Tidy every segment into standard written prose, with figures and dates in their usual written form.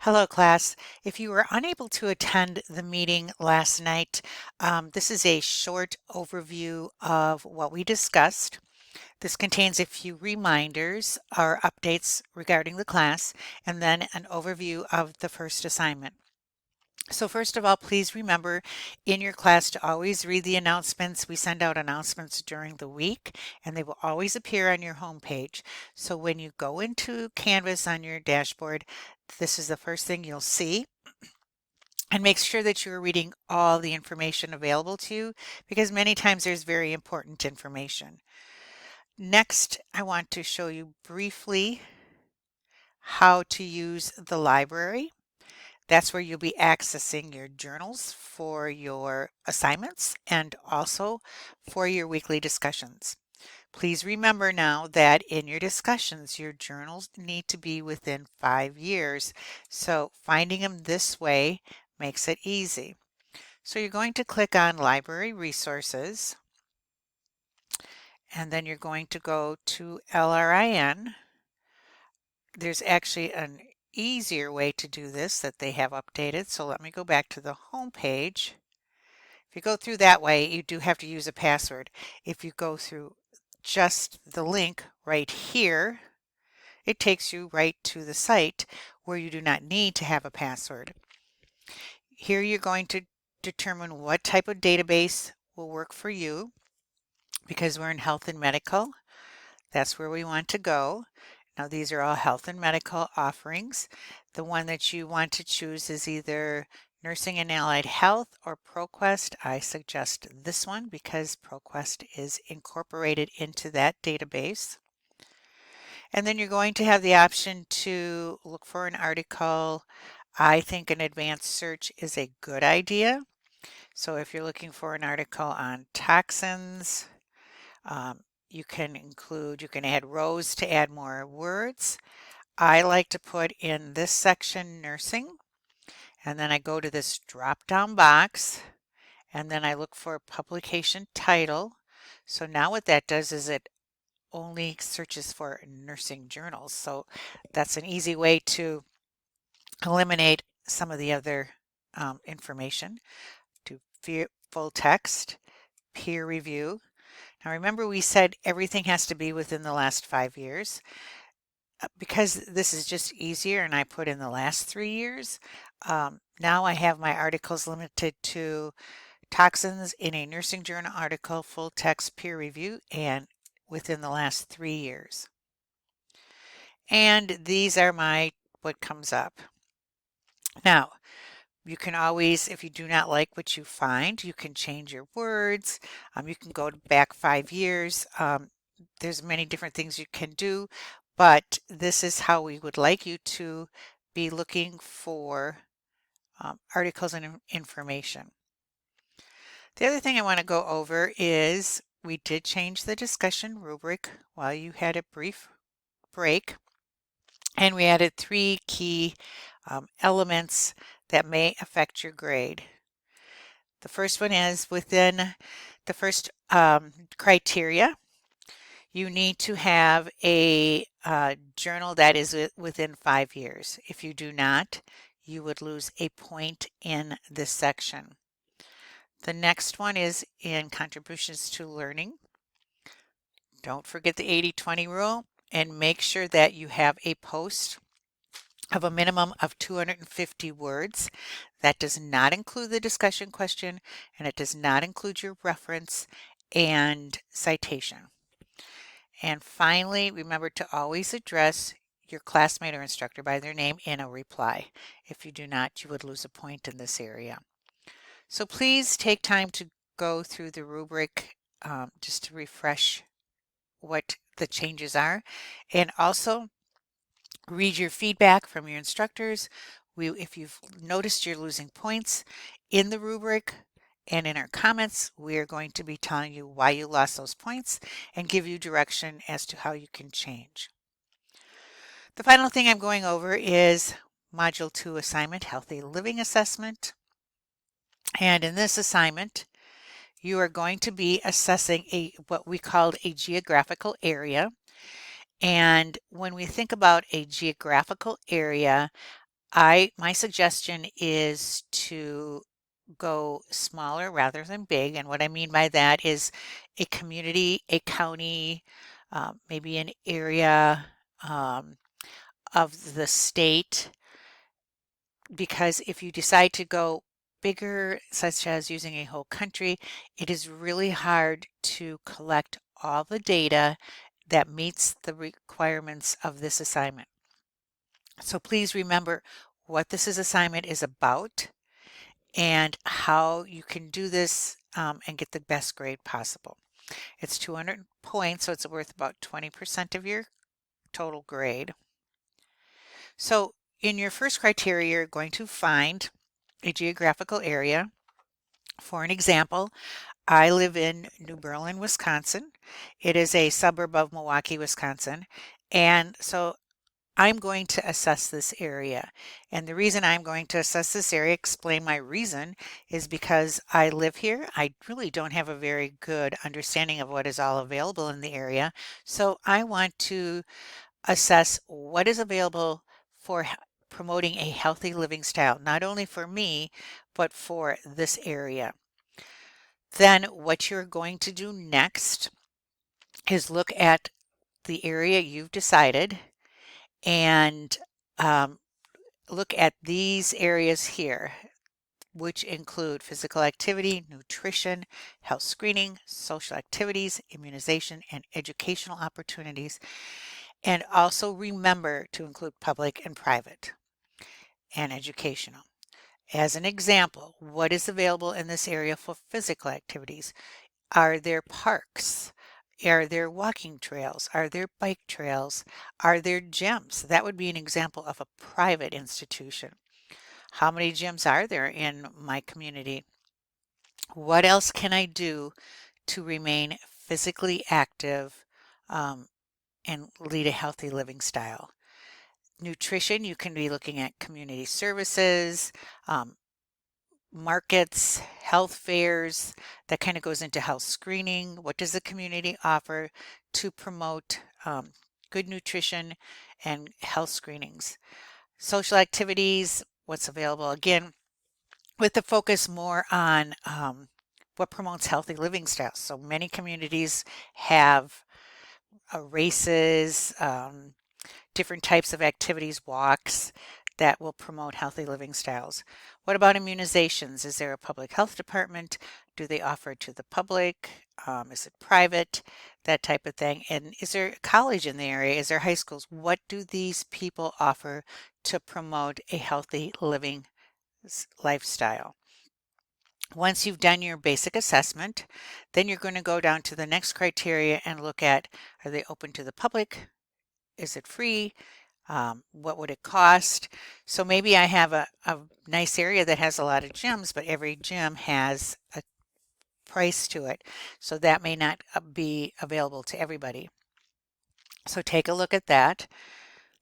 Hello, class. If you were unable to attend the meeting last night, this is a short overview of what we discussed. This contains a few reminders or updates regarding the class, and then an overview of the first assignment. So first of all, please remember in your class to always read the announcements. We send out announcements during the week, and they will always appear on your home page. So when you go into Canvas on your dashboard, this is the first thing you'll see. And make sure that you're reading all the information available to you because many times there's very important information. Next, I want to show you briefly how to use the library. That's where you'll be accessing your journals for your assignments and also for your weekly discussions. Please remember now that in your discussions, your journals need to be within 5 years. So finding them this way makes it easy. So you're going to click on Library Resources, and then you're going to go to LRIN. There's actually an easier way to do this that they have updated. So let me go back to the home page. If you go through that way, you do have to use a password. If you go through just the link right here, it takes you right to the site where you do not need to have a password. Here you're going to determine what type of database will work for you. Because we're in health and medical, that's where we want to go. Now these are all health and medical offerings. The one that you want to choose is either Nursing and Allied Health or ProQuest. I suggest this one because ProQuest is incorporated into that database. And then you're going to have the option to look for an article. I think an advanced search is a good idea. So if you're looking for an article on toxins, you can add rows to add more words. I like to put in this section nursing, and then I go to this drop down box, and then I look for publication title. So now what that does is it only searches for nursing journals. So that's an easy way to eliminate some of the other information. Do full text, peer review. Now remember we said everything has to be within the last 5 years. Because this is just easier and I put in the last 3 years, now I have my articles limited to toxins in a nursing journal article, full text peer review, and within the last 3 years. And these are what comes up. Now, you can always, if you do not like what you find, you can change your words. You can go back 5 years. There's many different things you can do, but this is how we would like you to be looking for articles and information. The other thing I want to go over is we did change the discussion rubric while you had a brief break, and we added 3 key elements that may affect your grade. The first one is within the first criteria, you need to have a journal that is within 5 years. If you do not, you would lose a point in this section. The next one is in contributions to learning. Don't forget the 80-20 rule and make sure that you have a post of a minimum of 250 words. That does not include the discussion question, and it does not include your reference and citation. And finally, remember to always address your classmate or instructor by their name in a reply. If you do not, you would lose a point in this area. So please take time to go through the rubric just to refresh what the changes are, and also read your feedback from your instructors. If you've noticed you're losing points in the rubric and in our comments, we are going to be telling you why you lost those points and give you direction as to how you can change. The final thing I'm going over is Module 2 assignment, Healthy Living Assessment. And in this assignment, you are going to be assessing what we called a geographical area. And when we think about a geographical area, My suggestion is to go smaller rather than big. And what I mean by that is a community, a county, maybe an area of the state. Because if you decide to go bigger, such as using a whole country, it is really hard to collect all the data that meets the requirements of this assignment. So please remember what assignment is about and how you can do this and get the best grade possible. It's 200 points, so it's worth about 20% of your total grade. So in your first criteria, you're going to find a geographical area. For an example, I live in New Berlin, Wisconsin. It is a suburb of Milwaukee, Wisconsin. And so I'm going to assess this area. And the reason I'm going to assess this area, explain my reason, is because I live here. I really don't have a very good understanding of what is all available in the area. So I want to assess what is available for promoting a healthy living style, not only for me, but for this area. Then what you're going to do next is look at the area you've decided and look at these areas here, which include physical activity, nutrition, health screening, social activities, immunization, and educational opportunities. And also remember to include public and private and educational. As an example, what is available in this area for physical activities? Are there parks? Are there walking trails? Are there bike trails? Are there gyms? That would be an example of a private institution. How many gyms are there in my community? What else can I do to remain physically active and lead a healthy living style? Nutrition, you can be looking at community services, markets, health fairs. That kind of goes into health screening. What does the community offer to promote good nutrition and health screenings? Social activities, what's available again, with the focus more on what promotes healthy living styles. So many communities have races, different types of activities, walks that will promote healthy living styles. What about immunizations? Is there a public health department? Do they offer it to the public? Is it private? That type of thing. And is there a college in the area? Is there high schools? What do these people offer to promote a healthy living lifestyle? Once you've done your basic assessment, then you're going to go down to the next criteria and look at, are they open to the public? Is it free? What would it cost? So maybe I have a nice area that has a lot of gyms, but every gym has a price to it. So that may not be available to everybody. So take a look at that.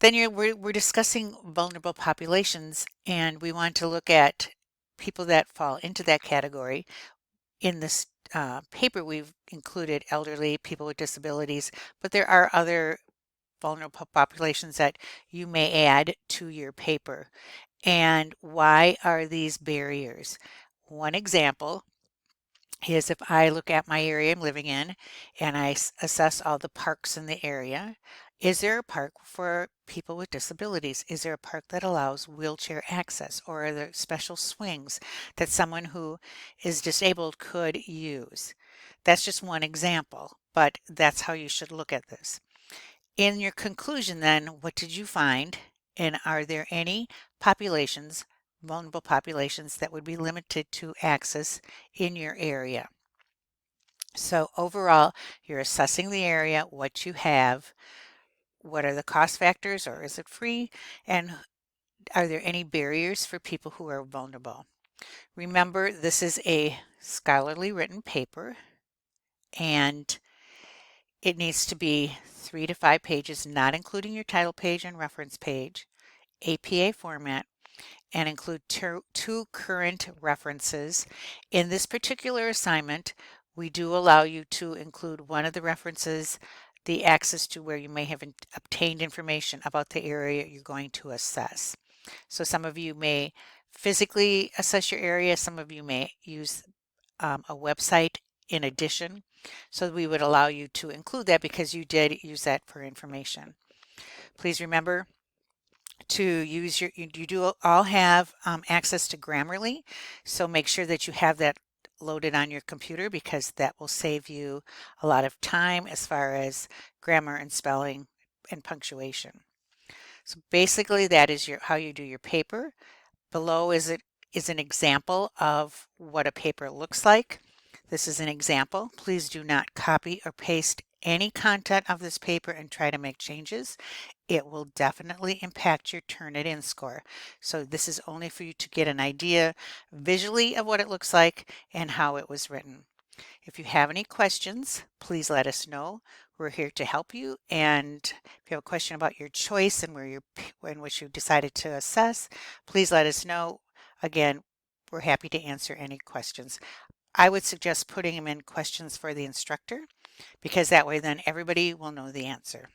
Then we're discussing vulnerable populations, and we want to look at people that fall into that category. In this paper, we've included elderly, people with disabilities, but there are other vulnerable populations that you may add to your paper. And why are these barriers? One example is if I look at my area I'm living in and I assess all the parks in the area. Is there a park for people with disabilities? Is there a park that allows wheelchair access, or are there special swings that someone who is disabled could use? That's just one example, but that's how you should look at this. In your conclusion then, what did you find? And are there any populations, vulnerable populations, that would be limited to access in your area? So overall, you're assessing the area, what you have, what are the cost factors, or is it free? And are there any barriers for people who are vulnerable? Remember, this is a scholarly written paper, and it needs to be 3 to 5 pages, not including your title page and reference page, APA format, and include two current references. In this particular assignment, we do allow you to include one of the references, the access to where you may have obtained information about the area you're going to assess. So some of you may physically assess your area, some of you may use a website in addition. So we would allow you to include that because you did use that for information. Please remember to use you do all have access to Grammarly, so make sure that you have that loaded on your computer because that will save you a lot of time as far as grammar and spelling and punctuation. So basically that is how you do your paper. Below is an example of what a paper looks like. This is an example. Please do not copy or paste any content of this paper and try to make changes. It will definitely impact your Turnitin score. So this is only for you to get an idea visually of what it looks like and how it was written. If you have any questions, please let us know. We're here to help you. And if you have a question about your choice and in which you decided to assess, please let us know. Again, we're happy to answer any questions. I would suggest putting them in questions for the instructor because that way then everybody will know the answer.